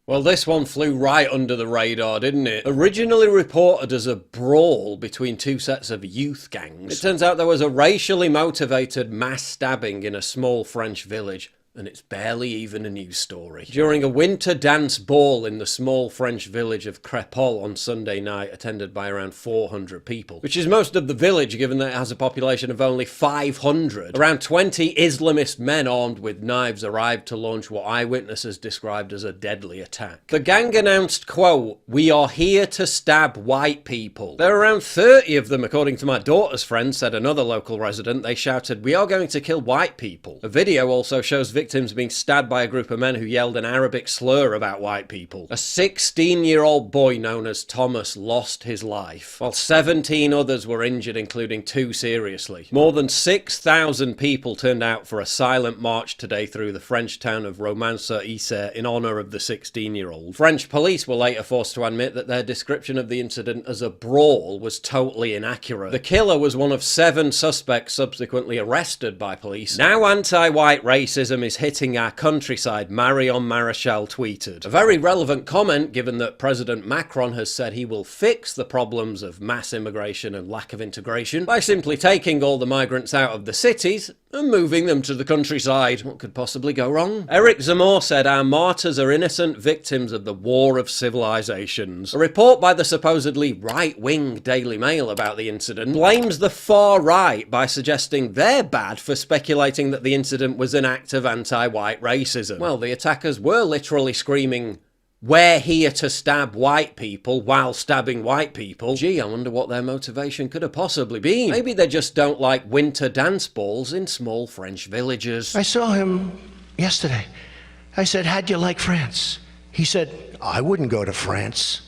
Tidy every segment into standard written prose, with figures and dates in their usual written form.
Well, this one flew right under the radar, didn't it? Originally reported as a brawl between two sets of youth gangs, it turns out there was a racially motivated mass stabbing in a small French village. And it's barely even a news story. During a winter dance ball in the small French village of Crépol on Sunday night, attended by around 400 people, which is most of the village given that it has a population of only 500. Around 20 Islamist men armed with knives arrived to launch what eyewitnesses described as a deadly attack. The gang announced, quote, "We are here to stab white people." There are around 30 of them, according to my daughter's friend, said another local resident. They shouted, "We are going to kill white people." A video also shows victims being stabbed by a group of men who yelled an Arabic slur about white people. A 16-year-old boy known as Thomas lost his life, while 17 others were injured, including 2 seriously. More than 6,000 people turned out for a silent march today through the French town of Romans-sur-Isère in honour of the 16-year-old. French police were later forced to admit that their description of the incident as a brawl was totally inaccurate. The killer was one of 7 suspects subsequently arrested by police. Now anti-white racism is hitting our countryside, Marion Maréchal tweeted. A very relevant comment given that President Macron has said he will fix the problems of mass immigration and lack of integration by simply taking all the migrants out of the cities and moving them to the countryside. What could possibly go wrong? Eric Zemmour said our martyrs are innocent victims of the war of civilizations. A report by the supposedly right-wing Daily Mail about the incident blames the far right by suggesting they're bad for speculating that the incident was an act of anti-white racism. Well, the attackers were literally screaming, "We're here to stab white people," while stabbing white people. Gee, I wonder what their motivation could have possibly been. Maybe they just don't like winter dance balls in small French villages. I saw him yesterday. I said, "How'd you like France?" He said, "I wouldn't go to France.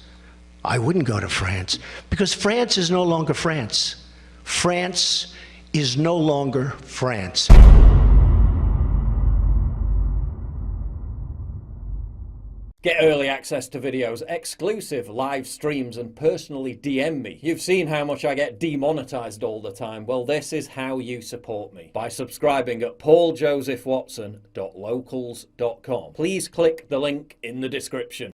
I wouldn't go to France because France is no longer France. France is no longer France." Get early access to videos, exclusive live streams, and personally DM me. You've seen how much I get demonetized all the time. Well, this is how you support me. By subscribing at pauljosephwatson.locals.com. Please click the link in the description.